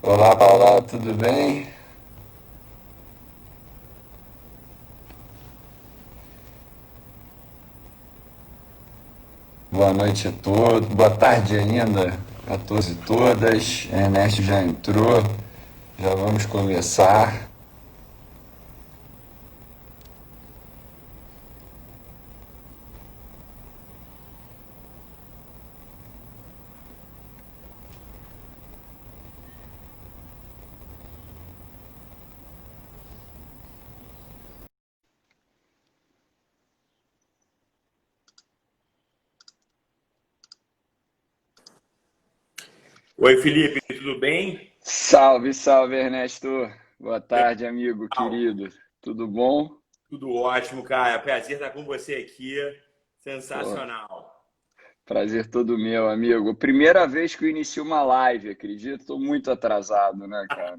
Olá, Paula, tudo bem? Boa noite a todos, boa tarde ainda a todos e todas. Ernesto já entrou, já vamos começar. Oi, Felipe, tudo bem? Salve, salve, Ernesto. Boa tarde, amigo Legal. querido. Tudo bom? Tudo ótimo, cara. Prazer estar com você aqui. Pô, Sensacional. prazer todo meu, amigo. Primeira vez que eu inicio uma live, acredito. Tô muito atrasado, né, cara?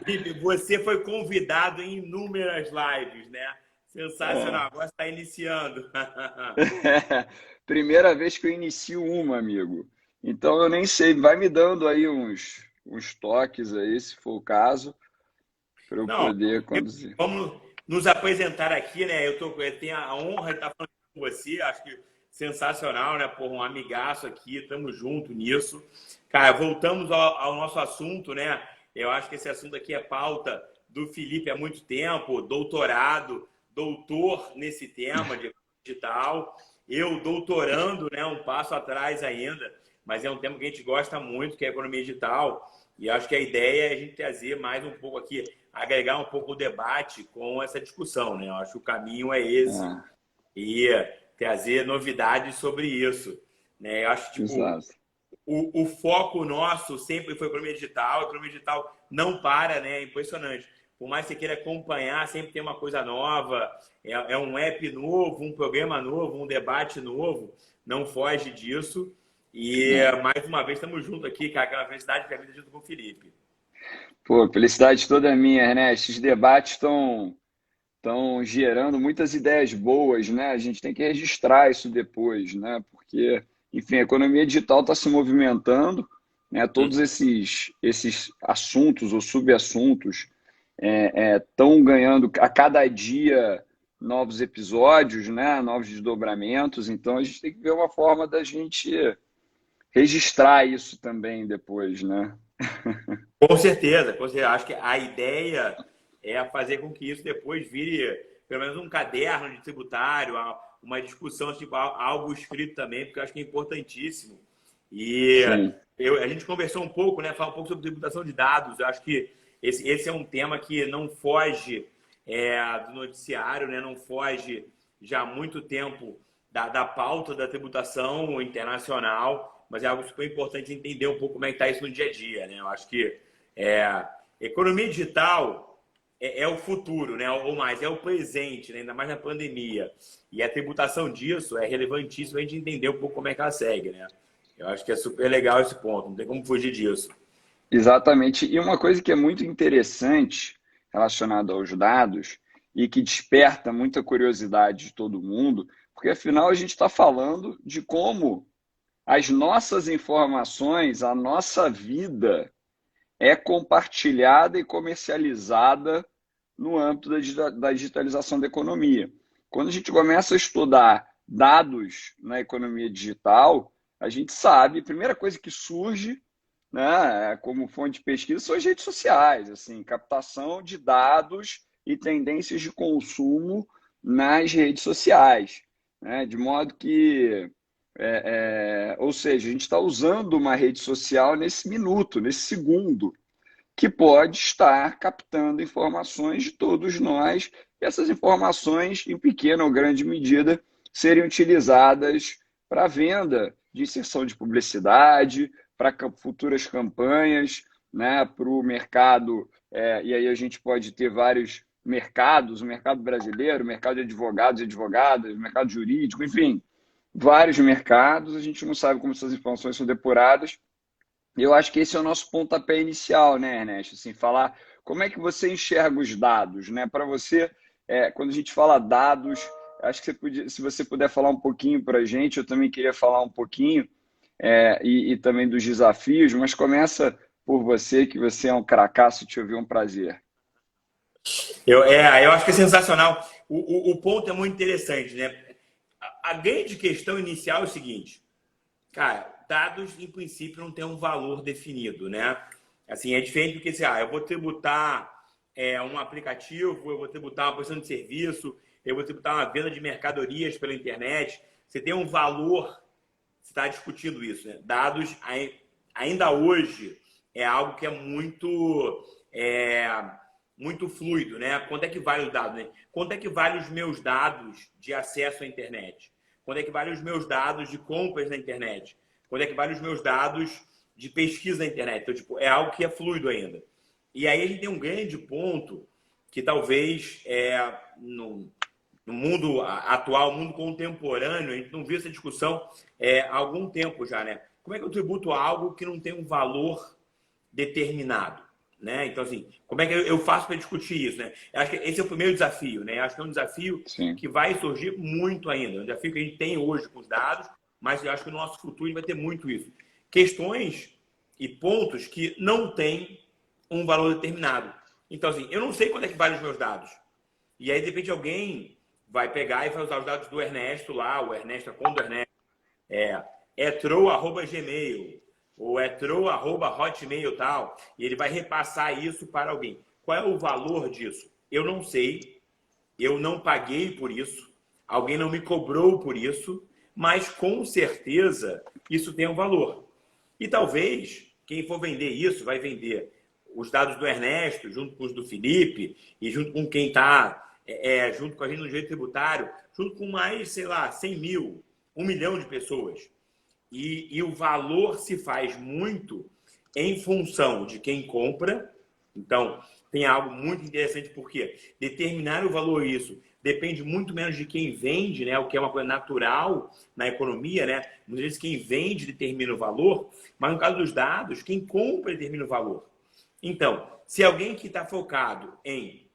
Felipe, você foi convidado em inúmeras lives, né? Sensacional. É. Agora está iniciando. Primeira vez que eu inicio uma, amigo. Então eu nem sei, vai me dando aí uns toques aí, se for o caso, para eu Não, poder conduzir. vamos nos apresentar aqui, né? Eu tenho a honra de estar falando com você. Acho que sensacional, né? Por um amigaço aqui, estamos juntos nisso. Cara, voltamos ao nosso assunto, né? Eu acho que esse assunto aqui é pauta do Felipe há muito tempo, doutorado, doutor nesse tema de digital. Eu doutorando, né? Um passo atrás ainda, mas é um tema que a gente gosta muito, que é a economia digital. E acho que a ideia é a gente trazer mais um pouco aqui, agregar um pouco o debate com essa discussão, né? Eu acho que o caminho é esse Ah, e trazer novidades sobre isso, né? Eu acho tipo exato. o foco nosso sempre foi a economia digital não para, né? É impressionante. Por mais que você queira acompanhar, sempre tem uma coisa nova, é um app novo, um programa novo, um debate novo, não foge disso. E É. mais uma vez estamos juntos aqui, cara, aquela felicidade que a vida junto com o Felipe. Pô, felicidade toda minha, Ernesto. Os debates estão gerando muitas ideias boas, né? A gente tem que registrar isso depois, né? Porque, enfim, a economia digital está se movimentando, né? Todos esses assuntos ou subassuntos estão ganhando a cada dia novos episódios, né? Novos desdobramentos. Então a gente tem que ver uma forma da gente registrar isso também depois, né? Com certeza, com certeza. Acho que a ideia é fazer com que isso depois vire pelo menos um caderno de tributário, uma discussão, tipo, algo escrito também, porque eu acho que é importantíssimo. E Sim, a gente conversou um pouco, né? Falar um pouco sobre tributação de dados. Eu acho que esse é um tema que não foge do noticiário, né? Não foge já há muito tempo da pauta da tributação internacional, mas é algo super importante entender um pouco como é que está isso no dia a dia, né? Eu acho que é, economia digital é o futuro, né? Ou mais, é o presente, né? Ainda mais na pandemia. E a tributação disso é relevantíssima a gente entender um pouco como é que ela segue, né? Eu acho que é super legal esse ponto, não tem como fugir disso. exatamente. E uma coisa que é muito interessante relacionada aos dados e que desperta muita curiosidade de todo mundo, porque afinal a gente está falando de como as nossas informações, a nossa vida é compartilhada e comercializada no âmbito da digitalização da economia. Quando a gente começa a estudar dados na economia digital, a gente sabe, a primeira coisa que surge, né, como fonte de pesquisa são as redes sociais, assim, captação de dados e tendências de consumo nas redes sociais, né, de modo que, ou seja, a gente está usando uma rede social nesse minuto, nesse segundo, que pode estar captando informações de todos nós, e essas informações, em pequena ou grande medida, serem utilizadas para venda de inserção de publicidade, para futuras campanhas, né, para o mercado, e aí a gente pode ter vários mercados, o mercado brasileiro, o mercado de advogados e advogadas, o mercado jurídico, enfim, vários mercados, a gente não sabe como essas informações são depuradas, eu acho que esse é o nosso pontapé inicial, né, Ernesto? Assim, falar como é que você enxerga os dados, né? Para você, quando a gente fala dados, acho que você podia, se você puder falar um pouquinho para a gente, eu também queria falar um pouquinho, e também dos desafios, mas começa por você, que você é um cracaço, te ouvir um prazer. Eu acho que é sensacional. O ponto é muito interessante, né? A grande questão inicial é o seguinte, cara, dados, em princípio, não têm um valor definido, né? Assim, é diferente do que se, eu vou tributar um aplicativo, eu vou tributar uma prestação de serviço, eu vou tributar uma venda de mercadorias pela internet. Você tem um valor, você está discutindo isso, né? Dados, ainda hoje, é algo que é muito fluido, né? Quanto é que vale o dado, né? Quanto é que vale os meus dados de acesso à internet? Quanto é que vale os meus dados de compras na internet? Quanto é que vale os meus dados de pesquisa na internet? Então, tipo, é algo que é fluido ainda. E aí a gente tem um grande ponto que talvez no mundo atual, mundo contemporâneo, a gente não viu essa discussão há algum tempo já, né? Como é que eu tributo algo que não tem um valor determinado? Né? Então, assim, como é que eu faço para discutir isso? Né? Eu acho que esse é o primeiro desafio, né? Eu acho que é um desafio Sim. que vai surgir muito ainda. É um desafio que a gente tem hoje com os dados, mas eu acho que no nosso futuro a gente vai ter muito isso. Questões e pontos que não têm um valor determinado. Então, assim, eu não sei quanto é que vale os meus dados. E aí, de repente, alguém vai pegar e vai usar os dados do Ernesto lá, o Ernesto, a conta do Ernesto, etro@gmail, ou etro@hotmail tal, e ele vai repassar isso para alguém. Qual é o valor disso? Eu não sei, eu não paguei por isso, alguém não me cobrou por isso, mas com certeza isso tem um valor. E talvez quem for vender isso vai vender os dados do Ernesto, junto com os do Felipe, e junto com quem está junto com a gente no direito tributário, junto com mais, sei lá, 100 mil, 1 milhão de pessoas. E o valor se faz muito em função de quem compra. Então, tem algo muito interessante, porque determinar o valor isso depende muito menos de quem vende, né? O que é uma coisa natural na economia, né? Muitas vezes quem vende determina o valor, mas no caso dos dados, quem compra determina o valor. Então, se alguém que está focado em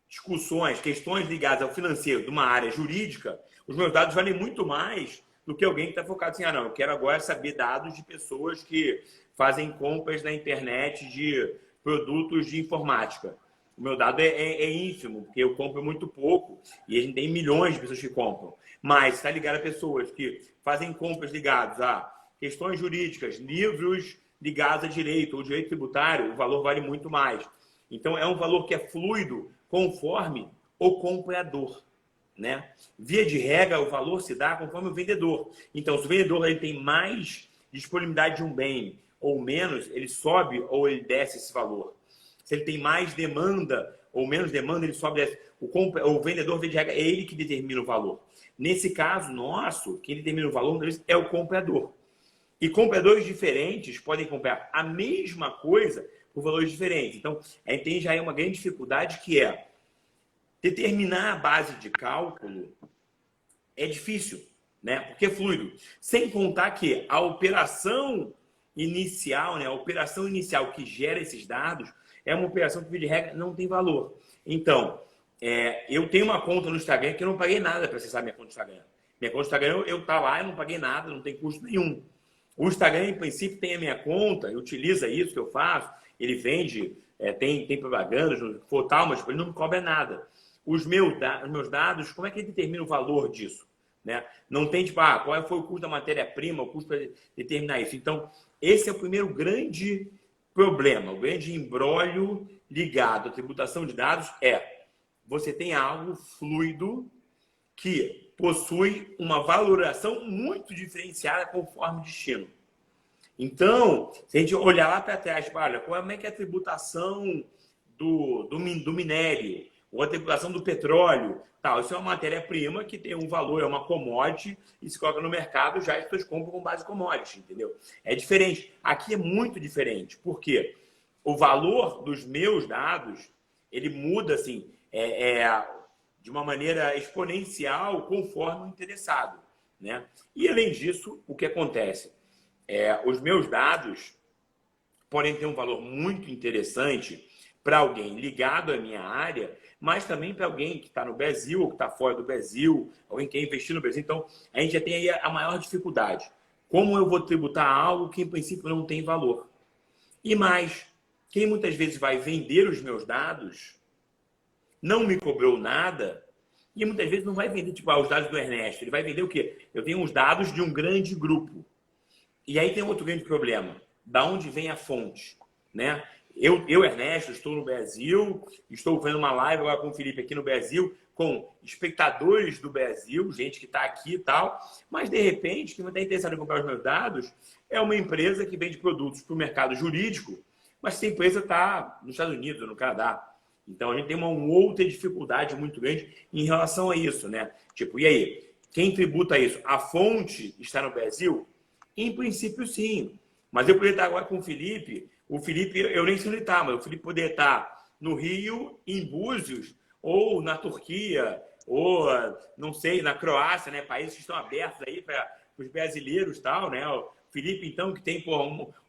discussões, questões ligadas ao financeiro de uma área jurídica, os meus dados valem muito mais do que alguém que está focado assim, não, eu quero agora saber dados de pessoas que fazem compras na internet de produtos de informática. O meu dado é ínfimo, porque eu compro muito pouco e a gente tem milhões de pessoas que compram. Mas está ligado a pessoas que fazem compras ligadas a questões jurídicas, livros ligados a direito ou direito tributário, o valor vale muito mais. Então, é um valor que é fluido conforme o comprador. Né? Via de regra, o valor se dá conforme o vendedor. Então, se o vendedor ele tem mais disponibilidade de um bem ou menos, ele sobe ou ele desce esse valor. Se ele tem mais demanda ou menos demanda, ele sobe e desce. O vendedor, via de regra, é ele que determina o valor. Nesse caso nosso, quem determina o valor é o comprador. E compradores diferentes podem comprar a mesma coisa por valores diferentes. Então, a gente tem já uma grande dificuldade que é determinar a base de cálculo é difícil, né? Porque é fluido. Sem contar que a operação inicial, né? A operação inicial que gera esses dados é uma operação que, de regra, não tem valor. Então, eu tenho uma conta no Instagram que eu não paguei nada para acessar minha conta no Instagram. Minha conta no Instagram, eu tá lá, eu não paguei nada, não tem custo nenhum. O Instagram, em princípio, tem a minha conta, utiliza isso que eu faço, ele vende, tem propaganda, tal, mas ele não me cobra nada. Os meus dados, como é que ele determina o valor disso? Né? Não tem, tipo, qual foi o custo da matéria-prima, o custo para determinar isso. Então, esse é o primeiro grande problema, o grande imbróglio ligado à tributação de dados você tem algo fluido que possui uma valoração muito diferenciada conforme o destino. Então, se a gente olhar lá para trás, olha, como é que é a tributação do minério, ou a tributação do petróleo, tal. Isso é uma matéria-prima que tem um valor, é uma commodity, e se coloca no mercado, já as pessoas compram com base em commodity, entendeu? É diferente. Aqui é muito diferente. Por quê? O valor dos meus dados, ele muda, assim, de uma maneira exponencial conforme o interessado, né? E, além disso, o que acontece? Os meus dados podem ter um valor muito interessante para alguém ligado à minha área, mas também para alguém que está no Brasil ou que está fora do Brasil, alguém que quer investir no Brasil. Então, a gente já tem aí a maior dificuldade. Como eu vou tributar algo que, em princípio, não tem valor? E mais, quem muitas vezes vai vender os meus dados não me cobrou nada e muitas vezes não vai vender, tipo, os dados do Ernesto. Ele vai vender o quê? Eu tenho os dados de um grande grupo. E aí tem outro grande problema. Da onde vem a fonte? Né? Eu, Ernesto, estou no Brasil, estou vendo uma live agora com o Felipe aqui no Brasil, com espectadores do Brasil, gente que está aqui e tal, mas de repente, quem está interessado em comprar os meus dados é uma empresa que vende produtos para o mercado jurídico, mas essa empresa está nos Estados Unidos ou no Canadá. Então a gente tem uma outra dificuldade muito grande em relação a isso, né? Tipo, e aí? Quem tributa isso? A fonte está no Brasil? Em princípio, sim. Mas eu poderia estar agora com o Felipe, eu nem sei onde está, mas o Felipe poderia estar no Rio, em Búzios, ou na Turquia, ou, não sei, na Croácia, né? Países que estão abertos aí para os brasileiros e tal, né? O Felipe, então, que tem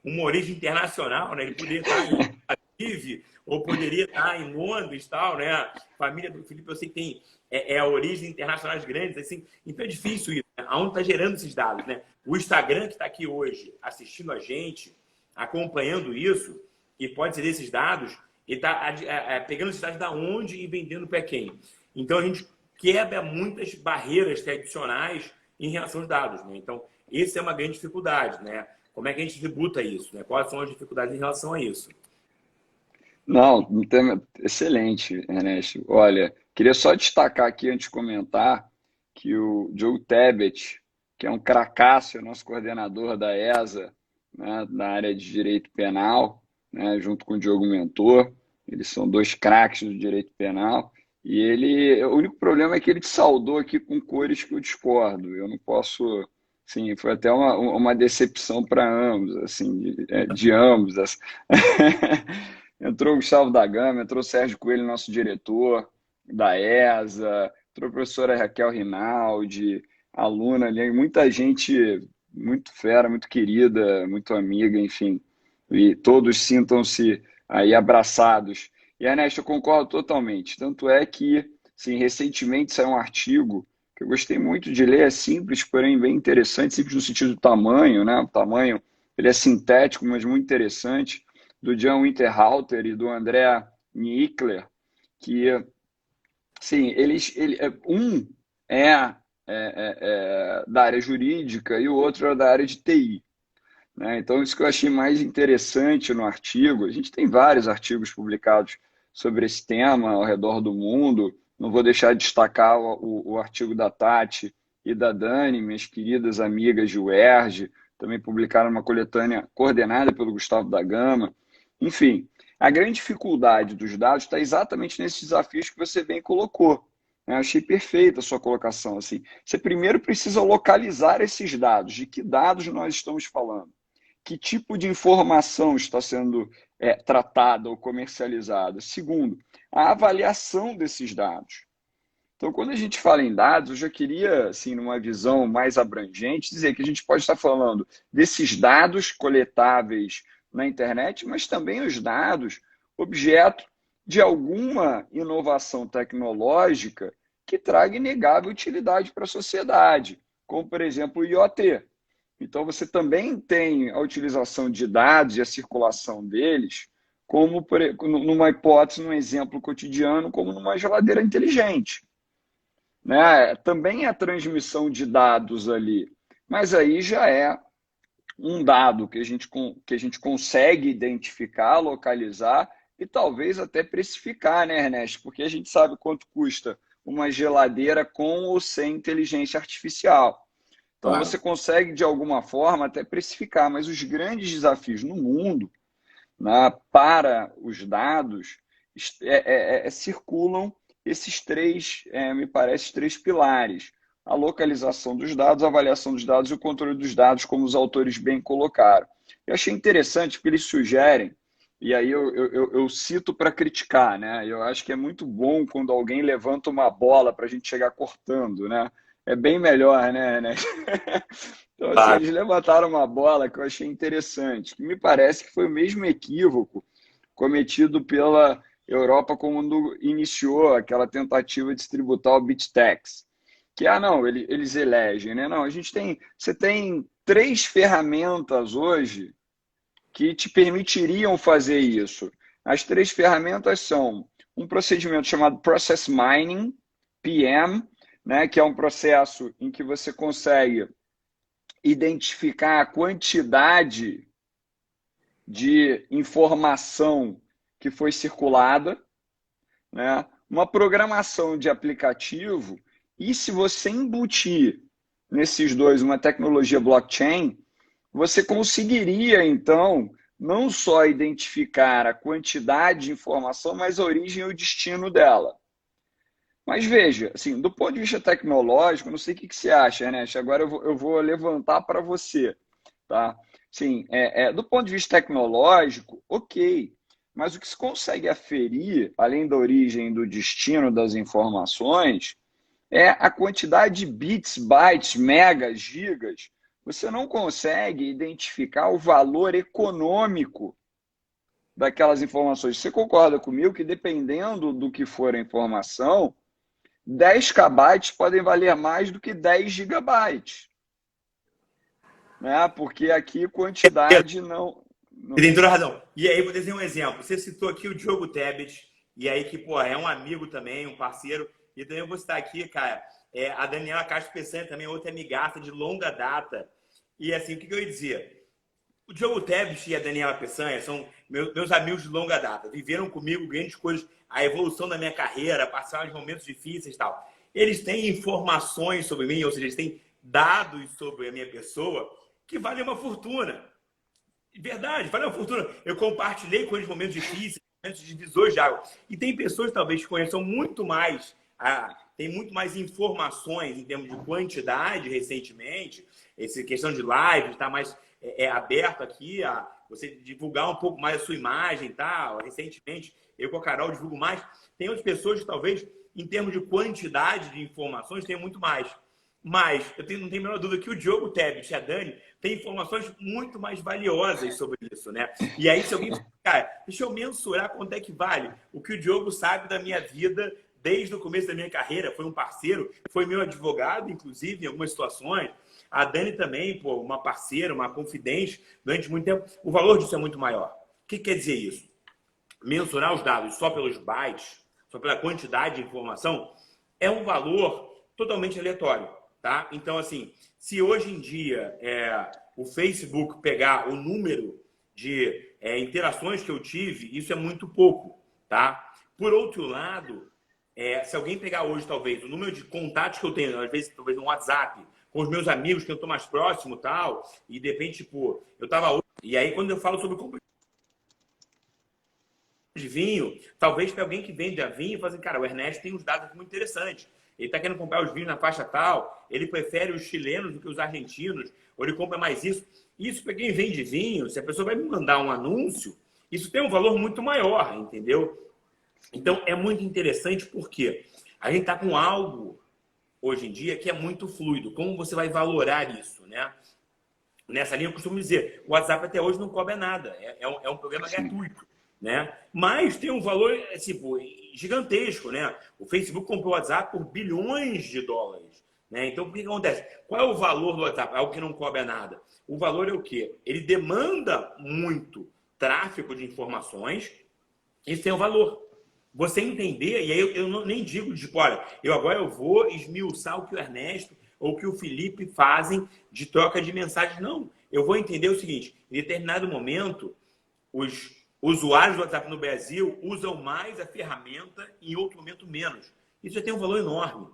uma origem internacional, né? Ele poderia estar em Aviv, ou poderia estar em Londres e tal, né? A família do Felipe, eu sei que tem a origem internacionais grandes, assim. Então é difícil isso, né? Aonde está gerando esses dados, né? O Instagram que está aqui hoje assistindo a gente, acompanhando isso, e pode ser desses dados, ele está pegando esses dados da onde e vendendo para quem. Então a gente quebra muitas barreiras tradicionais em relação aos dados, né? Então, essa é uma grande dificuldade, né? Como é que a gente tributa isso, né? Quais são as dificuldades em relação a isso? Não, um tema excelente, Ernesto. Olha, queria só destacar aqui antes de comentar que o Joe Tebet, que é um cracaço, é nosso coordenador da ESA, né, na área de direito penal, né, junto com o Diogo Mentor, eles são dois craques do direito penal, e ele, o único problema é que ele te saudou aqui com cores que eu discordo. Eu não posso, sim, foi até uma decepção para ambos, assim, de ambos. Assim. Entrou o Gustavo da Gama, entrou o Sérgio Coelho, nosso diretor da ESA, entrou a professora Raquel Rinaldi, aluna ali, muita gente muito fera, muito querida, muito amiga, enfim. E todos sintam-se aí abraçados. E, Ernesto, eu concordo totalmente. Tanto é que, sim, recentemente saiu um artigo que eu gostei muito de ler, é simples, porém bem interessante, simples no sentido do tamanho, né? O tamanho, ele é sintético, mas muito interessante, do John Winterhalter e do André Nickler, que, sim, um da área jurídica e o outro é da área de TI. Né? Então, isso que eu achei mais interessante no artigo, a gente tem vários artigos publicados sobre esse tema ao redor do mundo, não vou deixar de destacar o artigo da Tati e da Dani, minhas queridas amigas de UERJ, também publicaram uma coletânea coordenada pelo Gustavo da Gama. Enfim, a grande dificuldade dos dados está exatamente nesses desafios que você bem colocou. Eu achei perfeita a sua colocação. Assim. Você primeiro precisa localizar esses dados. De que dados nós estamos falando? Que tipo de informação está sendo tratada ou comercializada? Segundo, a avaliação desses dados. Então, quando a gente fala em dados, eu já queria, assim, numa visão mais abrangente, dizer que a gente pode estar falando desses dados coletáveis na internet, mas também os dados objeto de alguma inovação tecnológica que traga inegável utilidade para a sociedade, como, por exemplo, o IoT. Então, você também tem a utilização de dados e a circulação deles, como numa hipótese, num exemplo cotidiano, como numa geladeira inteligente. Né? Também é a transmissão de dados ali, mas aí já é um dado que a gente consegue identificar, localizar e talvez até precificar, né, Ernesto? Porque a gente sabe quanto custa uma geladeira com ou sem inteligência artificial. Então, Claro. você consegue, de alguma forma, até precificar, mas os grandes desafios no mundo, né, para os dados circulam esses três, me parece, três pilares. A localização dos dados, a avaliação dos dados e o controle dos dados, como os autores bem colocaram. Eu achei interessante porque eles sugerem, e aí eu cito para criticar, né? Eu acho que é muito bom quando alguém levanta uma bola para a gente chegar cortando, né? É bem melhor, né? Então, assim, Claro. eles levantaram uma bola que eu achei interessante, que me parece que foi o mesmo equívoco cometido pela Europa quando iniciou aquela tentativa de tributar o BitTax. Que, não, eles elegem, né? Não, você tem três ferramentas hoje que te permitiriam fazer isso. As 3 ferramentas são um procedimento chamado Process Mining, PM, né, que é um processo em que você consegue identificar a quantidade de informação que foi circulada, né, uma programação de aplicativo, e se você embutir nesses dois uma tecnologia blockchain, você conseguiria, então, não só identificar a quantidade de informação, mas a origem e o destino dela. Mas veja, assim, do ponto de vista tecnológico, não sei o que você acha, Ernesto, agora eu vou levantar para você. Tá? Sim, do ponto de vista tecnológico, ok, mas o que se consegue aferir, além da origem e do destino das informações, é a quantidade de bits, bytes, megas, gigas. Você não consegue identificar o valor econômico daquelas informações. Você concorda comigo que, dependendo do que for a informação, 10 kbytes podem valer mais do que 10 gigabytes? Né? Porque aqui quantidade não... Você tem toda razão. E aí, vou dizer um exemplo. Você citou aqui o Diogo Tebet, e aí que, pô, é um amigo também, um parceiro. E também eu vou citar aqui, cara, a Daniela Castro Peçanha também, outra amigaça de longa data. E assim, o que eu ia dizer? O Diogo Tebet e a Daniela Peçanha são meus amigos de longa data. Viveram comigo grandes coisas, a evolução da minha carreira, passaram momentos difíceis e tal. Eles têm informações sobre mim, ou seja, eles têm dados sobre a minha pessoa que valem uma fortuna. Verdade, vale uma fortuna. Eu compartilhei com eles momentos difíceis, momentos de divisores de água. E tem pessoas, talvez, que conheçam muito mais, tem muito mais informações em termos de quantidade recentemente. Essa questão de live está mais aberto aqui a você divulgar um pouco mais a sua imagem, tá? Recentemente, eu com a Carol divulgo mais. Tem outras pessoas que, talvez, em termos de quantidade de informações, tenham muito mais. Mas eu não tenho a menor dúvida que o Diogo Tebet e a Dani têm informações muito mais valiosas sobre isso, né? E aí, se alguém fala, cara, deixa eu mensurar quanto é que vale o que o Diogo sabe da minha vida desde o começo da minha carreira, foi um parceiro, foi meu advogado, inclusive, em algumas situações. A Dani também, pô, uma parceira, uma confidente, durante muito tempo. O valor disso é muito maior. O que quer dizer isso? Mensurar os dados só pelos bytes, só pela quantidade de informação, é um valor totalmente aleatório. Tá? Então, assim, se hoje em dia o Facebook pegar o número de interações que eu tive, isso é muito pouco. Tá? Por outro lado, se alguém pegar hoje, talvez, o número de contatos que eu tenho, às vezes, talvez no WhatsApp, com os meus amigos que eu estou mais próximo tal, e de repente, tipo, eu estava hoje, e aí quando eu falo sobre compra de vinho, talvez para alguém que vende a vinho e fala assim, cara, o Ernesto tem uns dados muito interessantes. Ele está querendo comprar os vinhos na faixa tal, ele prefere os chilenos do que os argentinos, ou ele compra mais isso. Isso para quem vende vinho, se a pessoa vai me mandar um anúncio, isso tem um valor muito maior, entendeu? Então, é muito interessante porque a gente está com algo, hoje em dia, que é muito fluido. Como você vai valorar isso, né? Nessa linha, eu costumo dizer, o WhatsApp até hoje não cobra nada, é um programa gratuito. Né? Mas tem um valor tipo, gigantesco, né? O Facebook comprou o WhatsApp por bilhões de dólares, né? Então, o que acontece? Qual é o valor do WhatsApp? É algo que não cobra nada. O valor é o quê? Ele demanda muito tráfego de informações. Isso tem um valor. Você entender, e aí eu nem digo, tipo, olha, agora eu vou esmiuçar o que o Ernesto ou o que o Felipe fazem de troca de mensagens. Não. Eu vou entender o seguinte, em determinado momento, os usuários do WhatsApp no Brasil usam mais a ferramenta e em outro momento menos. Isso já tem um valor enorme.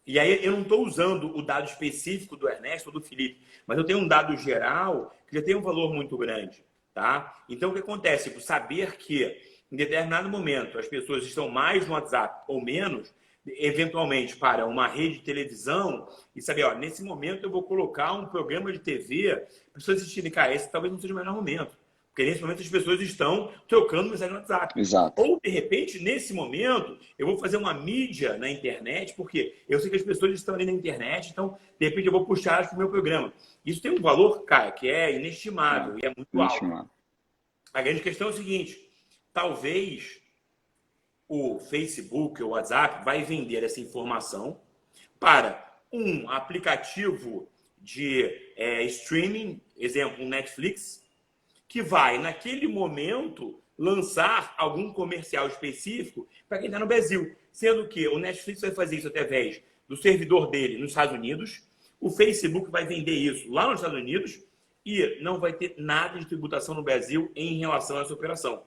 E aí eu não estou usando o dado específico do Ernesto ou do Felipe, mas eu tenho um dado geral que já tem um valor muito grande. Tá? Então, o que acontece? Por saber que em determinado momento as pessoas estão mais no WhatsApp ou menos, eventualmente para uma rede de televisão, e saber, ó, nesse momento eu vou colocar um programa de TV, as pessoas assistirem, cara, esse talvez não seja o melhor momento. Porque nesse momento as pessoas estão trocando mensagem no WhatsApp. Exato. Ou, de repente, nesse momento, eu vou fazer uma mídia na internet, porque eu sei que as pessoas estão ali na internet, então, de repente, eu vou puxar elas para o meu programa. Isso tem um valor, cara, que é inestimável e é muito alto. A grande questão é o seguinte, talvez o Facebook ou o WhatsApp vai vender essa informação para um aplicativo de streaming, exemplo, um Netflix, que vai, naquele momento, lançar algum comercial específico para quem está no Brasil. Sendo que o Netflix vai fazer isso através do servidor dele nos Estados Unidos, o Facebook vai vender isso lá nos Estados Unidos e não vai ter nada de tributação no Brasil em relação a essa operação.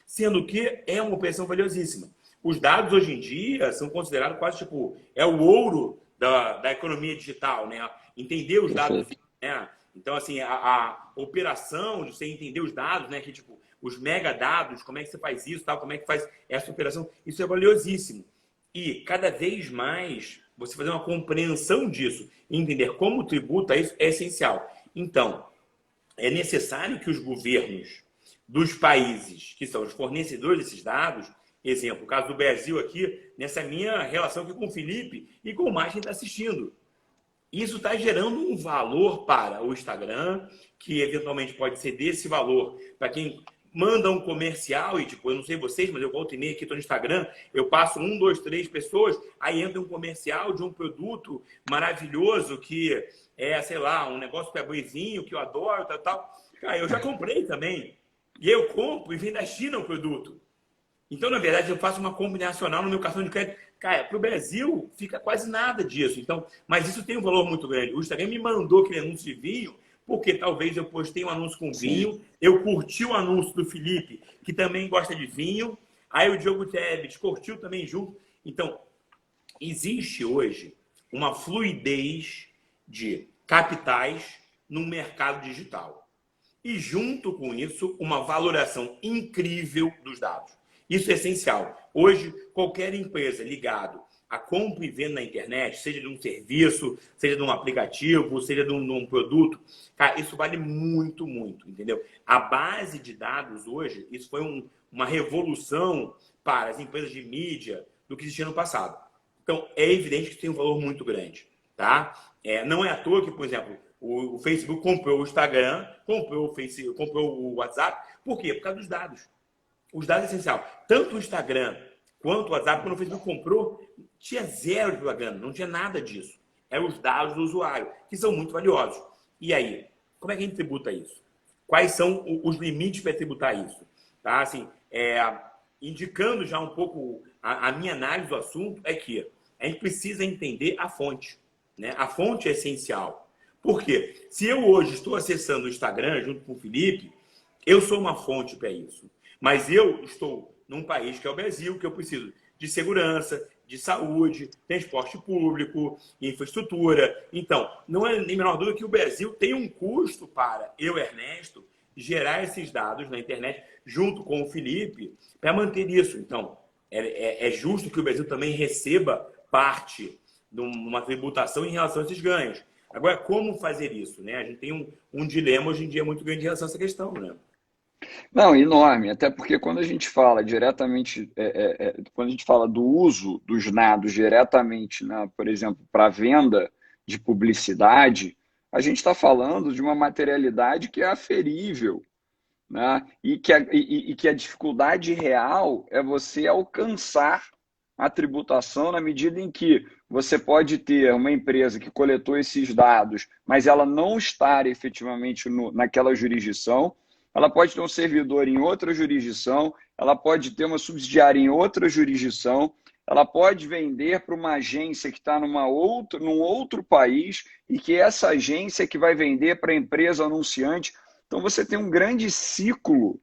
Sendo que é uma operação valiosíssima. Os dados hoje em dia são considerados quase tipo, é o ouro da economia digital, né? Entender os dados, né? Então, assim, a operação de você entender os dados, né? Que tipo, os megadados, como é que você faz isso, tal, como é que faz essa operação, isso é valiosíssimo. E cada vez mais você fazer uma compreensão disso, entender como tributa isso é essencial. Então, é necessário que os governos dos países que são os fornecedores desses dados, exemplo, o caso do Brasil aqui, nessa minha relação aqui com o Felipe e com mais quem está assistindo. Isso está gerando um valor para o Instagram, que eventualmente pode ser desse valor para quem manda um comercial e, tipo, eu não sei vocês, mas eu volto e meia aqui, estou no Instagram, eu passo 1, 2, 3 pessoas, aí entra um comercial de um produto maravilhoso que é, sei lá, um negócio para boizinho, que eu adoro, tal, tal. Cara, eu já comprei também. E eu compro e vem da China o produto. Então, na verdade, eu faço uma compra nacional no meu cartão de crédito. Cara, para o Brasil fica quase nada disso. Então, mas isso tem um valor muito grande. O Instagram me mandou aquele anúncio de vinho, porque talvez eu postei um anúncio com vinho, eu curti o anúncio do Felipe, que também gosta de vinho, aí o Diogo Tebet curtiu também junto. Então, existe hoje uma fluidez de capitais no mercado digital. E, junto com isso, uma valoração incrível dos dados. Isso é essencial. Hoje, qualquer empresa ligada a compra e venda na internet, seja de um serviço, seja de um aplicativo, seja de um produto, cara, isso vale muito, muito, entendeu? A base de dados hoje, isso foi uma revolução para as empresas de mídia do que existia no passado. Então, é evidente que tem um valor muito grande, tá? Não é à toa que, por exemplo, o Facebook comprou o Instagram, comprou o WhatsApp. Por quê? Por causa dos dados. Os dados é essencial. Tanto o Instagram quanto o WhatsApp, quando o Facebook comprou, tinha zero de propaganda, não tinha nada disso. Eram os dados do usuário, que são muito valiosos. E aí, como é que a gente tributa isso? Quais são os limites para tributar isso? Tá? Assim, indicando já um pouco a minha análise do assunto, é que a gente precisa entender a fonte, né? A fonte é essencial. Por quê? Se eu hoje estou acessando o Instagram junto com o Felipe, eu sou uma fonte para isso. Mas eu estou num país que é o Brasil, que eu preciso de segurança, de saúde, transporte público, infraestrutura. Então, não é nem menor dúvida que o Brasil tem um custo para eu, Ernesto, gerar esses dados na internet junto com o Felipe para manter isso. Então, é justo que o Brasil também receba parte de uma tributação em relação a esses ganhos. Agora, como fazer isso, né? A gente tem um dilema hoje em dia muito grande em relação a essa questão, né? Não, enorme, até porque quando a gente fala diretamente, quando a gente fala do uso dos dados diretamente, né, por exemplo, para venda de publicidade, a gente está falando de uma materialidade que é aferível, né, e que a dificuldade real é você alcançar a tributação na medida em que você pode ter uma empresa que coletou esses dados, mas ela não estar efetivamente naquela jurisdição. Ela pode ter um servidor em outra jurisdição, ela pode ter uma subsidiária em outra jurisdição, ela pode vender para uma agência que está num outro país e que essa agência que vai vender para a empresa anunciante. Então, você tem um grande ciclo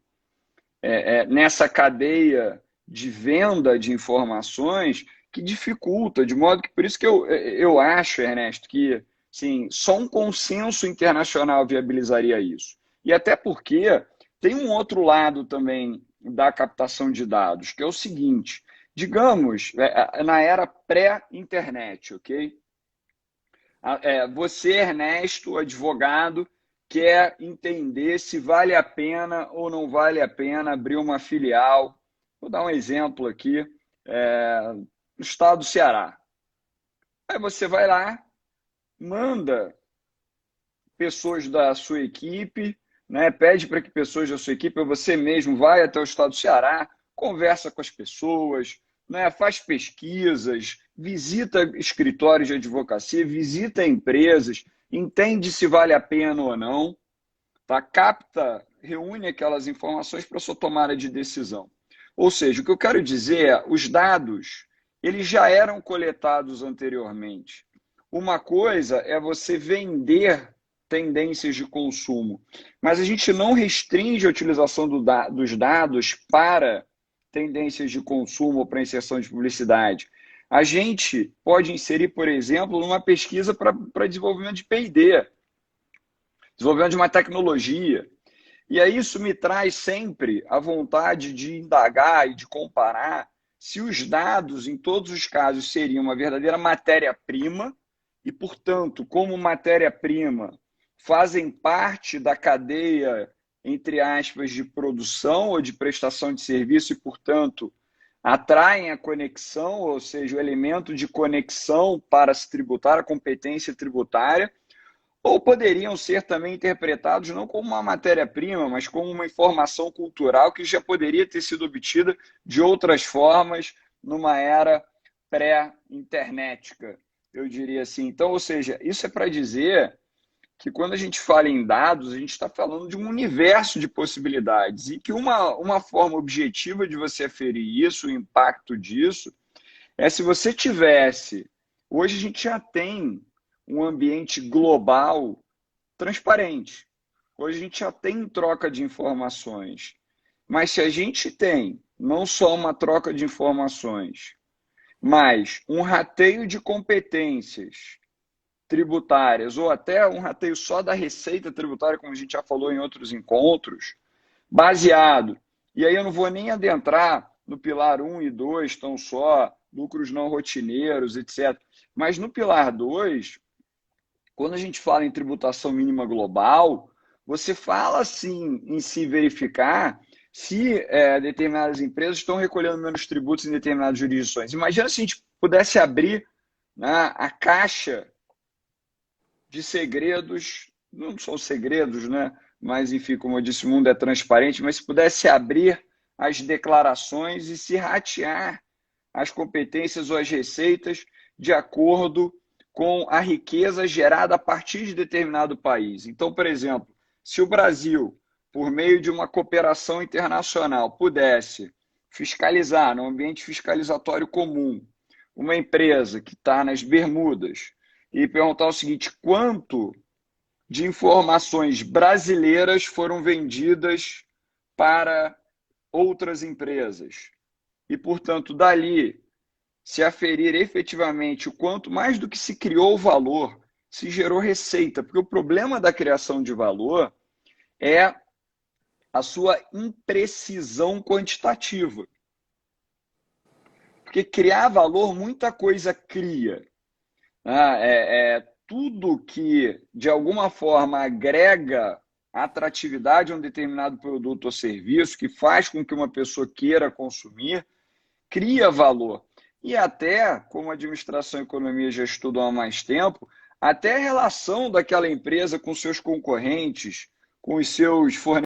nessa cadeia de venda de informações que dificulta, de modo que, por isso que eu acho, Ernesto, que sim, só um consenso internacional viabilizaria isso. E até porque tem um outro lado também da captação de dados, que é o seguinte, digamos, na era pré-internet, ok? Você, Ernesto, advogado, quer entender se vale a pena ou não vale a pena abrir uma filial. Vou dar um exemplo aqui, no estado do Ceará. Aí você vai lá, manda pessoas da sua equipe, né, pede para que pessoas da sua equipe, ou você mesmo, vai até o estado do Ceará, conversa com as pessoas, né, faz pesquisas, visita escritórios de advocacia, visita empresas, entende se vale a pena ou não, tá? Capta reúne aquelas informações para sua tomada de decisão. Ou seja, o que eu quero dizer é, os dados, eles já eram coletados anteriormente. Uma coisa é você vender tendências de consumo, mas a gente não restringe a utilização dos dados para tendências de consumo ou para inserção de publicidade. A gente pode inserir, por exemplo, numa pesquisa para desenvolvimento de P&D, desenvolvimento de uma tecnologia. E aí isso me traz sempre a vontade de indagar e de comparar se os dados, em todos os casos, seriam uma verdadeira matéria-prima e, portanto, como matéria-prima, fazem parte da cadeia, entre aspas, de produção ou de prestação de serviço e, portanto, atraem a conexão, ou seja, o elemento de conexão para se tributar, a competência tributária, ou poderiam ser também interpretados não como uma matéria-prima, mas como uma informação cultural que já poderia ter sido obtida de outras formas numa era pré-internética, eu diria assim. Então, ou seja, isso é para dizer que quando a gente fala em dados, a gente está falando de um universo de possibilidades e que uma forma objetiva de você aferir isso, o impacto disso, é se você tivesse... Hoje a gente já tem um ambiente global transparente. Hoje a gente já tem troca de informações. Mas se a gente tem não só uma troca de informações, mas um rateio de competências tributárias, ou até um rateio só da receita tributária, como a gente já falou em outros encontros, baseado, e aí eu não vou nem adentrar no pilar 1 e 2, tão só, lucros não rotineiros, etc. Mas no pilar 2, quando a gente fala em tributação mínima global, você fala, sim, em se verificar se determinadas empresas estão recolhendo menos tributos em determinadas jurisdições. Imagina se a gente pudesse abrir, né, a caixa de segredos, não são segredos, né? Mas, enfim, como eu disse, o mundo é transparente, mas se pudesse abrir as declarações e se ratear as competências ou as receitas de acordo com a riqueza gerada a partir de determinado país. Então, por exemplo, se o Brasil, por meio de uma cooperação internacional, pudesse fiscalizar, no ambiente fiscalizatório comum, uma empresa que está nas Bermudas e perguntar o seguinte: quanto de informações brasileiras foram vendidas para outras empresas? E, portanto, dali se aferir efetivamente o quanto mais do que se criou valor, se gerou receita. Porque o problema da criação de valor é a sua imprecisão quantitativa. Porque criar valor, muita coisa cria. Tudo que, de alguma forma, agrega atratividade a um determinado produto ou serviço, que faz com que uma pessoa queira consumir, cria valor. E até, como a administração e economia já estudam há mais tempo, até a relação daquela empresa com seus concorrentes, com os seus fornecedores.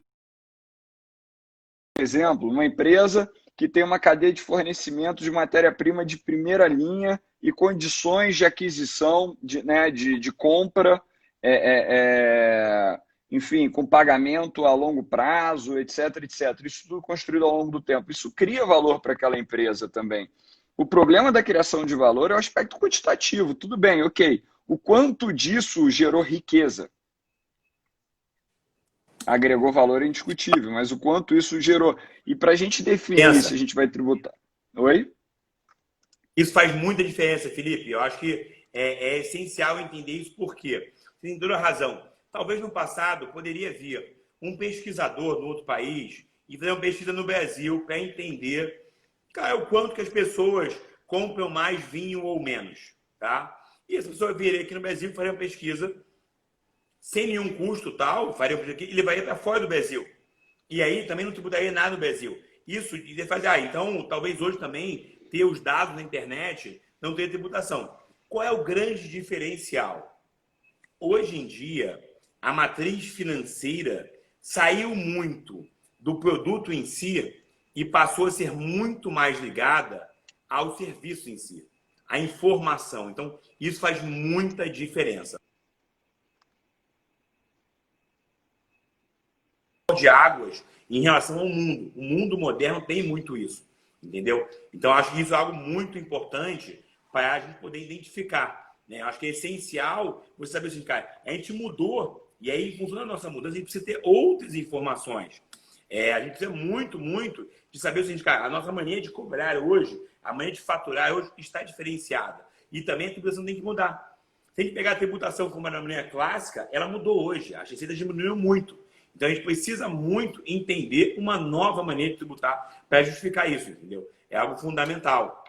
Por exemplo, uma empresa que tem uma cadeia de fornecimento de matéria-prima de primeira linha e condições de aquisição, de compra, enfim, com pagamento a longo prazo, etc, etc. Isso tudo construído ao longo do tempo. Isso cria valor para aquela empresa também. O problema da criação de valor é o aspecto quantitativo. Tudo bem, ok. O quanto disso gerou riqueza? Agregou valor indiscutível, mas o quanto isso gerou. E para a gente definir se a gente vai tributar. Oi? Isso faz muita diferença, Felipe. Eu acho que é essencial entender isso, por quê? Você tem toda a razão. Talvez no passado poderia vir um pesquisador no outro país e fazer uma pesquisa no Brasil para entender, cara, o quanto que as pessoas compram mais vinho ou menos, tá? E essa pessoa viria aqui no Brasil e faria uma pesquisa sem nenhum custo, tal, faria uma pesquisa aqui, e levaria para fora do Brasil. E aí também não tributaria nada no Brasil. Isso, e ele faz, então talvez hoje também ter os dados na internet não ter tributação. Qual é o grande diferencial? Hoje em dia, a matriz financeira saiu muito do produto em si e passou a ser muito mais ligada ao serviço em si, à informação. Então, isso faz muita diferença. de águas em relação ao mundo. O mundo moderno tem muito isso, entendeu? Então, acho que isso é algo muito importante para a gente poder identificar, né? Acho que é essencial você saber assim, cara, a gente mudou, e aí, em função da nossa mudança, a gente precisa ter outras informações. A gente precisa muito, muito de saber o seguinte, cara, a nossa maneira de cobrar hoje, a maneira de faturar hoje está diferenciada. E também a tributação tem que mudar. Tem que pegar a tributação como era na maneira clássica, ela mudou hoje. A receita diminuiu muito. Então a gente precisa muito entender uma nova maneira de tributar para justificar isso, entendeu? É algo fundamental.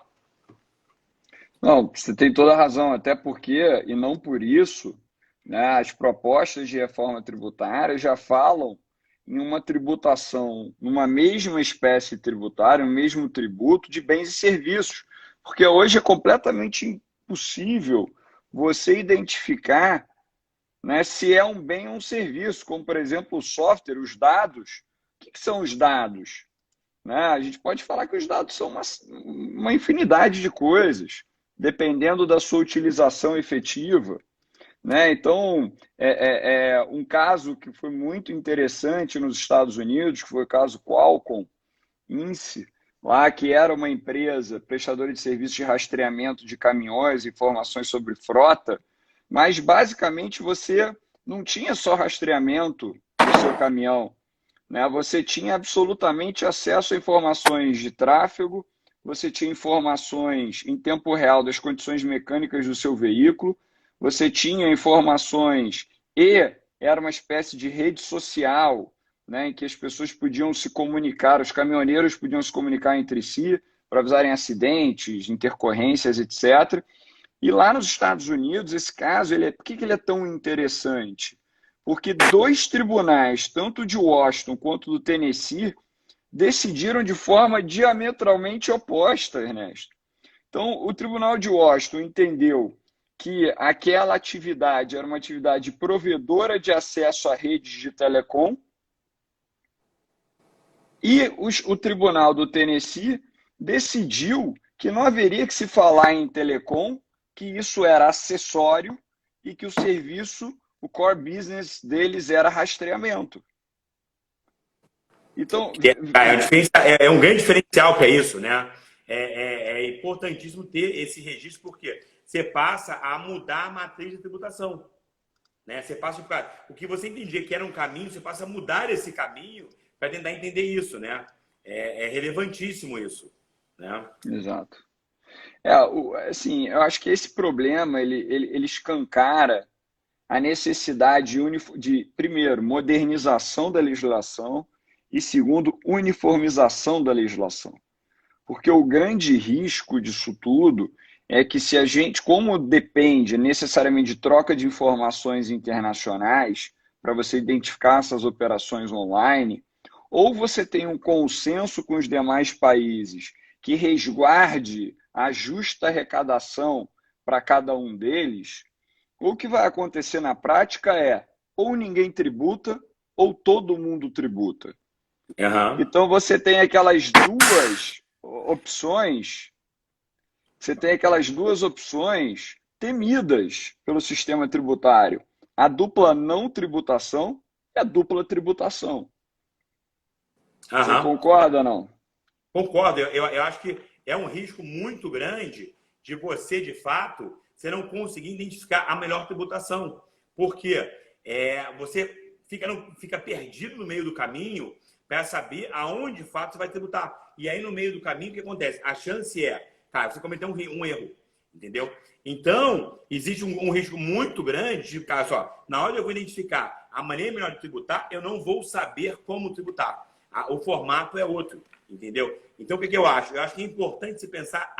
Não, você tem toda a razão, até porque, e não por isso, né, as propostas de reforma tributária já falam em uma tributação, numa mesma espécie tributária, um mesmo tributo de bens e serviços. Porque hoje é completamente impossível você identificar, né, se é um bem ou um serviço, como, por exemplo, o software, os dados. O que são os dados? Né? A gente pode falar que os dados são uma infinidade de coisas, dependendo da sua utilização efetiva. Né? Então, um caso que foi muito interessante nos Estados Unidos, que foi o caso Qualcomm, Inc., lá que era uma empresa prestadora de serviços de rastreamento de caminhões, informações sobre frota, mas basicamente você não tinha só rastreamento do seu caminhão, né? Você tinha absolutamente acesso a informações de tráfego, você tinha informações em tempo real das condições mecânicas do seu veículo, você tinha informações e era uma espécie de rede social, né, em que as pessoas podiam se comunicar, os caminhoneiros podiam se comunicar entre si para avisarem acidentes, intercorrências, etc. E lá nos Estados Unidos, esse caso, por que ele é tão interessante? Porque dois tribunais, tanto de Washington quanto do Tennessee, decidiram de forma diametralmente oposta, Ernesto. Então, o Tribunal de Washington entendeu que aquela atividade era uma atividade provedora de acesso a redes de telecom, e o Tribunal do Tennessee decidiu que não haveria que se falar em telecom, que isso era acessório e que o serviço, o core business deles era rastreamento. Então, é um grande diferencial que é isso, né? É importantíssimo ter esse registro, porque você passa a mudar a matriz de tributação. Né? Você passa o que você entendia que era um caminho, você passa a mudar esse caminho para tentar entender isso, né? É relevantíssimo isso, né? Exato. Assim, eu acho que esse problema ele escancara a necessidade de, primeiro, modernização da legislação e, segundo, uniformização da legislação. Porque o grande risco disso tudo é que se a gente, como depende necessariamente de troca de informações internacionais para você identificar essas operações online, ou você tem um consenso com os demais países que resguarde a justa arrecadação para cada um deles, o que vai acontecer na prática é ou ninguém tributa ou todo mundo tributa. Uhum. Então você tem aquelas duas opções, temidas pelo sistema tributário. A dupla não tributação e a dupla tributação. Uhum. Você concorda ou não? Concordo. Eu acho que é um risco muito grande de você, de fato, você não conseguir identificar a melhor tributação. Porque você fica perdido no meio do caminho para saber aonde, de fato, você vai tributar. E aí, no meio do caminho, o que acontece? A chance cara, você cometeu um erro, entendeu? Então, existe um risco muito grande de, cara, só, na hora de eu vou identificar a maneira melhor de tributar, eu não vou saber como tributar. O formato é outro, entendeu? Então, o que eu acho? Eu acho que é importante se pensar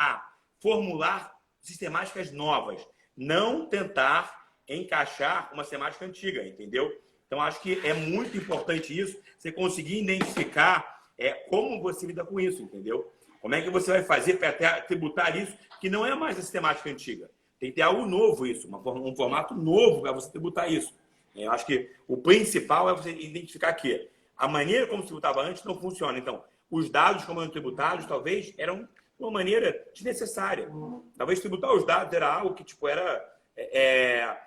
formular sistemáticas novas, não tentar encaixar uma sistemática antiga, entendeu? Então, acho que é muito importante isso, você conseguir identificar como você lida com isso, entendeu? Como é que você vai fazer para tributar isso, que não é mais a sistemática antiga. Tem que ter algo novo isso, um formato novo para você tributar isso. Eu acho que o principal é você identificar que a maneira como se tributava antes não funciona. Então, os dados como eram tributados, talvez, eram uma maneira desnecessária. Talvez tributar os dados era algo que era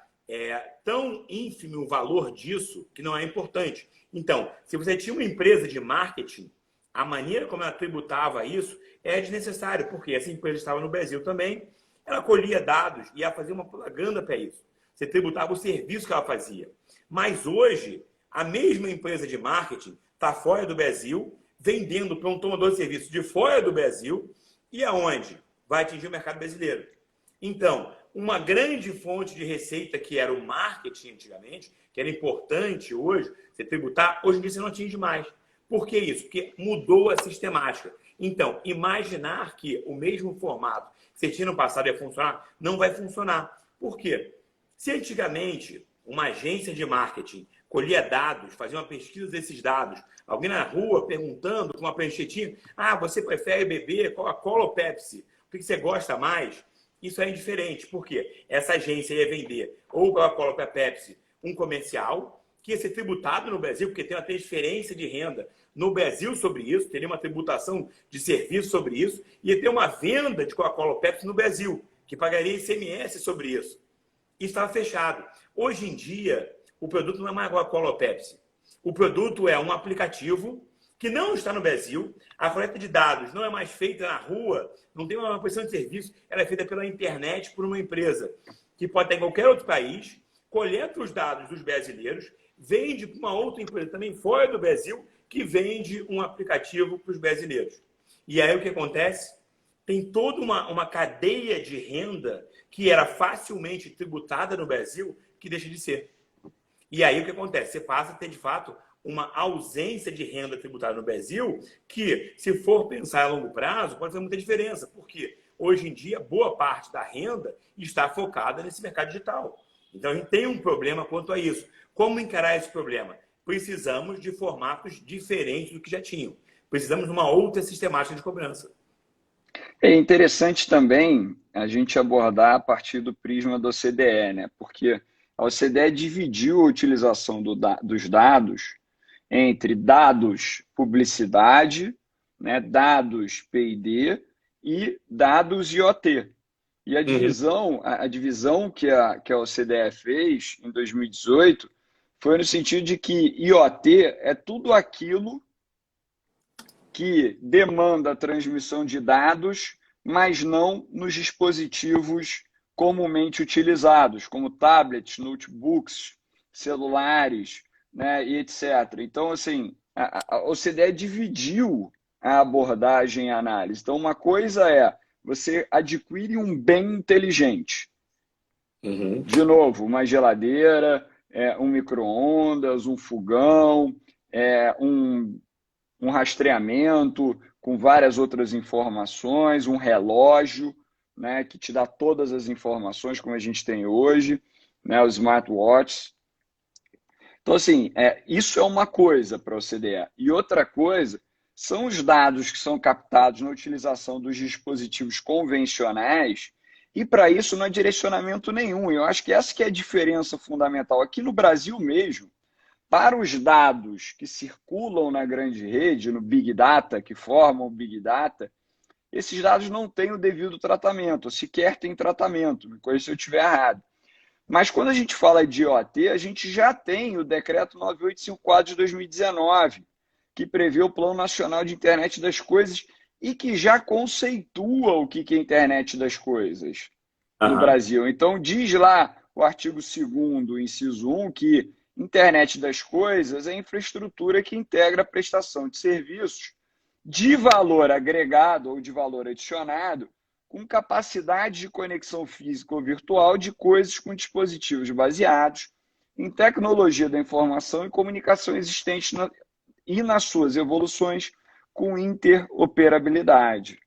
tão ínfimo o valor disso que não é importante. Então, se você tinha uma empresa de marketing, a maneira como ela tributava isso é desnecessário, porque essa empresa estava no Brasil também, ela colhia dados e ia fazer uma propaganda para isso. Você tributava o serviço que ela fazia. Mas hoje, a mesma empresa de marketing está fora do Brasil, vendendo para um tomador de serviço de fora do Brasil e aonde? Vai atingir o mercado brasileiro. Então, uma grande fonte de receita que era o marketing antigamente, que era importante hoje, você tributar, hoje em dia você não atinge mais. Por que isso? Porque mudou a sistemática. Então, imaginar que o mesmo formato que você tinha no passado ia funcionar, não vai funcionar. Por quê? Se antigamente uma agência de marketing colhia dados, fazia uma pesquisa desses dados, alguém na rua perguntando com uma pranchetinha, você prefere beber Coca-Cola ou Pepsi? O que você gosta mais? Isso é indiferente. Por quê? Essa agência ia vender ou Coca-Cola ou Pepsi, um comercial, que ia ser tributado no Brasil, porque tem uma transferência de renda no Brasil sobre isso, teria uma tributação de serviço sobre isso, ia ter uma venda de Coca-Cola ou Pepsi no Brasil, que pagaria ICMS sobre isso. Isso estava fechado. Hoje em dia, o produto não é mais Coca-Cola ou Pepsi. O produto é um aplicativo que não está no Brasil, a coleta de dados não é mais feita na rua, não tem uma prestação de serviço, ela é feita pela internet por uma empresa que pode estar em qualquer outro país, coleta os dados dos brasileiros, vende para uma outra empresa também fora do Brasil, que vende um aplicativo para os brasileiros. E aí o que acontece? Tem toda uma cadeia de renda que era facilmente tributada no Brasil, que deixa de ser. E aí o que acontece? Você passa a ter, de fato, uma ausência de renda tributária no Brasil, que, se for pensar a longo prazo, pode fazer muita diferença. Porque hoje em dia, boa parte da renda está focada nesse mercado digital. Então, a gente tem um problema quanto a isso. Como encarar esse problema? Precisamos de formatos diferentes do que já tinham. Precisamos de uma outra sistemática de cobrança. É interessante também a gente abordar a partir do prisma da OCDE, né? Porque a OCDE dividiu a utilização dos dados entre dados publicidade, né, dados PID e dados IoT. E a divisão que a OCDE fez em 2018 foi no sentido de que IoT é tudo aquilo que demanda a transmissão de dados, mas não nos dispositivos comumente utilizados, como tablets, notebooks, celulares, né, e etc. Então, assim, a OCDE dividiu a abordagem e a análise. Então, uma coisa é você adquire um bem inteligente. De novo, uma geladeira, um micro-ondas, um fogão, um rastreamento com várias outras informações, um relógio, né, que te dá todas as informações como a gente tem hoje, né, os smartwatches. Então, assim, isso é uma coisa para a OCDE. E outra coisa são os dados que são captados na utilização dos dispositivos convencionais, e para isso não há direcionamento nenhum. Eu acho que essa que é a diferença fundamental. Aqui no Brasil mesmo, para os dados que circulam na grande rede, no Big Data, que formam o Big Data, esses dados não têm o devido tratamento, ou sequer têm tratamento, me corrija se eu estiver errado. Mas quando a gente fala de IoT, a gente já tem o Decreto 9854 de 2019, que prevê o Plano Nacional de Internet das Coisas e que já conceitua o que é Internet das Coisas no Brasil. Então, diz lá o artigo 2º, inciso 1, que Internet das Coisas é a infraestrutura que integra a prestação de serviços de valor agregado ou de valor adicionado com capacidade de conexão física ou virtual de coisas com dispositivos baseados em tecnologia da informação e comunicação existentes e nas suas evoluções com interoperabilidade.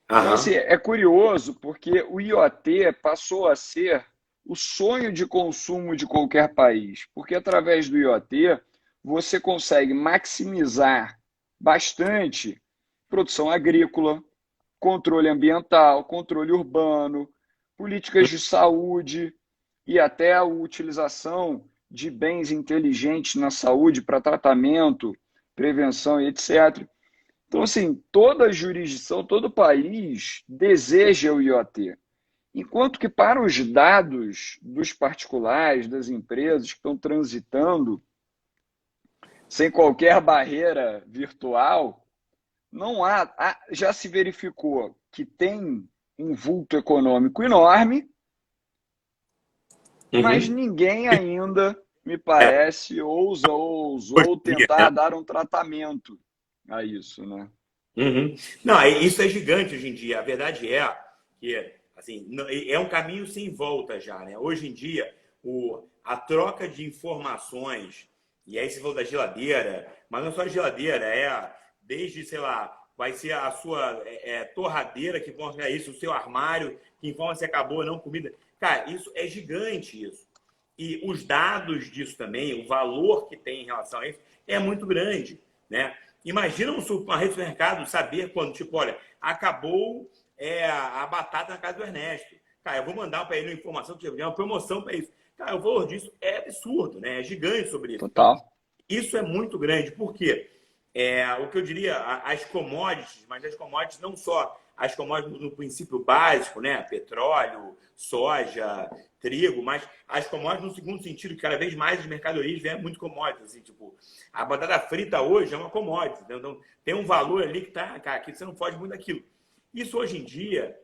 Então, assim, é curioso porque o IoT passou a ser o sonho de consumo de qualquer país, porque através do IoT você consegue maximizar bastante produção agrícola, controle ambiental, controle urbano, políticas de saúde e até a utilização de bens inteligentes na saúde para tratamento, prevenção e etc. Então, assim, toda jurisdição, todo país deseja o IoT. Enquanto que para os dados dos particulares, das empresas que estão transitando sem qualquer barreira virtual, não já se verificou que tem um vulto econômico enorme, mas Uhum. ninguém ainda, me É, parece, hoje ousou em dia, né? tentar dar um tratamento a isso, né? Uhum. Não, isso é gigante hoje em dia. A verdade é que assim, é um caminho sem volta já, né? Hoje em dia, a troca de informações, e aí você falou da geladeira, mas não é só a geladeira, é desde, sei lá, vai ser a sua torradeira que mostra isso, o seu armário que informa se acabou ou não comida. Cara, isso é gigante isso. E os dados disso também, o valor que tem em relação a isso, é muito grande, né? Imagina uma rede de supermercado saber quando, tipo, olha, acabou a batata na casa do Ernesto. Cara, eu vou mandar para ele uma informação que é uma promoção para isso. Cara, o valor disso é absurdo, né? É gigante sobre isso. Então, Total. isso é muito grande. Por quê? O que eu diria, as commodities, mas as commodities não só as commodities no princípio básico, né? Petróleo, soja, trigo, mas as commodities no segundo sentido, que cada vez mais as mercadorias vêm muito commodities. Assim, tipo, a batata frita hoje é uma commodity. Então, tem um valor ali que tá, cara, que você não pode muito daquilo. Isso hoje em dia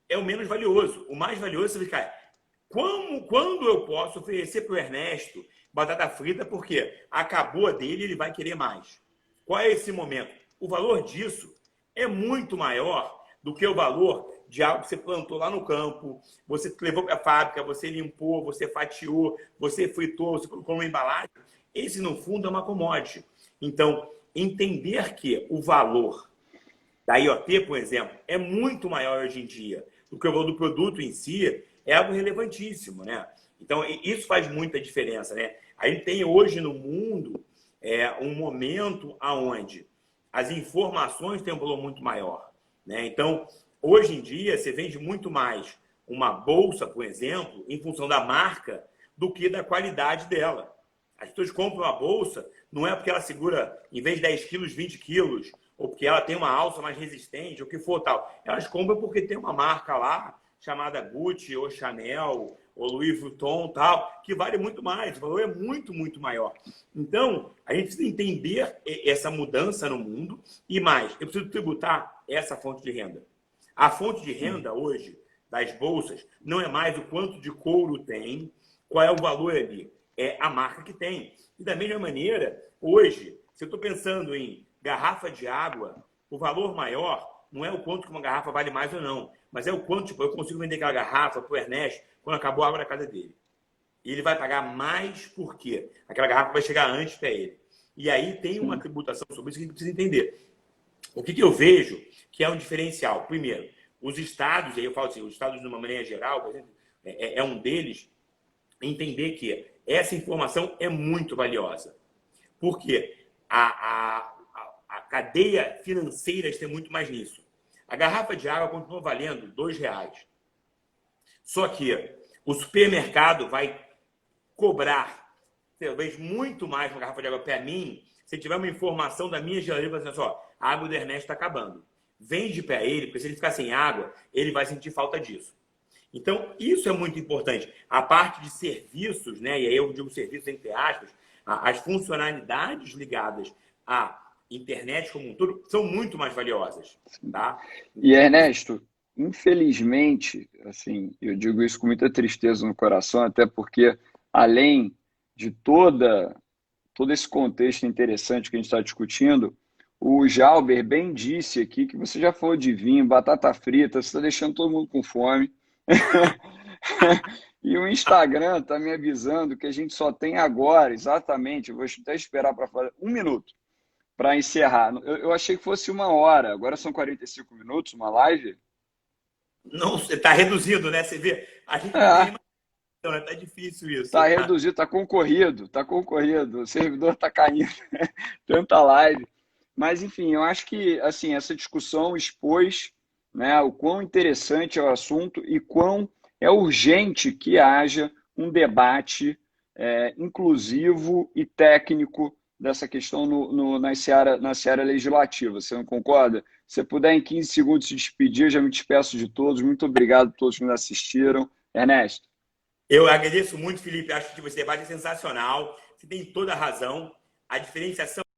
é o menos valioso. O mais valioso é você ficar. Quando eu posso oferecer para o Ernesto batata frita, porque acabou a dele, ele vai querer mais. Qual é esse momento? O valor disso é muito maior do que o valor de algo que você plantou lá no campo, você levou para a fábrica, você limpou, você fatiou, você fritou, você colocou uma embalagem. Esse, no fundo, é uma commodity. Então, entender que o valor da IoT, por exemplo, é muito maior hoje em dia do que o valor do produto em si, é algo relevantíssimo, né? Então, isso faz muita diferença, né? A gente tem hoje no mundo um momento onde as informações têm um valor muito maior, né? Então, hoje em dia, você vende muito mais uma bolsa, por exemplo, em função da marca, do que da qualidade dela. As pessoas compram uma bolsa, não é porque ela segura, em vez de 10 quilos, 20 quilos, ou porque ela tem uma alça mais resistente, ou o que for tal. Elas compram porque tem uma marca lá, chamada Gucci, ou Chanel, ou Louis Vuitton, tal, que vale muito mais. O valor é muito, muito maior. Então, a gente precisa entender essa mudança no mundo e mais, eu preciso tributar essa fonte de renda. A fonte de renda hoje das bolsas não é mais o quanto de couro tem, qual é o valor ali, é a marca que tem. E da mesma maneira, hoje, se eu estou pensando em garrafa de água, o valor maior não é o quanto que uma garrafa vale mais ou não, mas é o quanto, tipo, eu consigo vender aquela garrafa para o Ernesto quando acabou a água na casa dele. E ele vai pagar mais porque aquela garrafa vai chegar antes para ele. E aí tem uma Sim. tributação sobre isso que a gente precisa entender. O que eu vejo que é um diferencial? Primeiro, os estados, aí eu falo assim, os estados de uma maneira geral, por exemplo, é um deles, entender que essa informação é muito valiosa. Porque a cadeia financeira tem muito mais nisso. A garrafa de água continua valendo R$ 2. Só que o supermercado vai cobrar talvez muito mais uma garrafa de água para mim se tiver uma informação da minha geladeira assim, ó, a água do Ernesto está acabando. Vende para ele, porque se ele ficar sem água, ele vai sentir falta disso. Então, isso é muito importante. A parte de serviços, né? E aí eu digo serviços entre aspas, as funcionalidades ligadas à internet como um todo são muito mais valiosas, tá? E Ernesto, infelizmente, assim, eu digo isso com muita tristeza no coração, até porque além de todo esse contexto interessante que a gente está discutindo, o Jalber bem disse aqui que você já falou de vinho, batata frita, você está deixando todo mundo com fome. E o Instagram está me avisando que a gente só tem agora, exatamente, eu vou até esperar para falar, 1 minuto para encerrar. Eu achei que fosse 1 hora, agora são 45 minutos, uma live. Não, está reduzido, né? Você vê, a gente não tem É, mais, então, né? Tá difícil isso. tá reduzido, tá concorrido, o servidor tá caindo, tanta live. Mas, enfim, eu acho que assim, essa discussão expôs, né, o quão interessante é o assunto e quão é urgente que haja um debate inclusivo e técnico dessa questão na seara legislativa. Você não concorda? Se você puder, em 15 segundos, se despedir, eu já me despeço de todos. Muito obrigado a todos que nos assistiram. Ernesto. Eu agradeço muito, Felipe. Acho que esse debate é sensacional. Você tem toda a razão. a diferenciação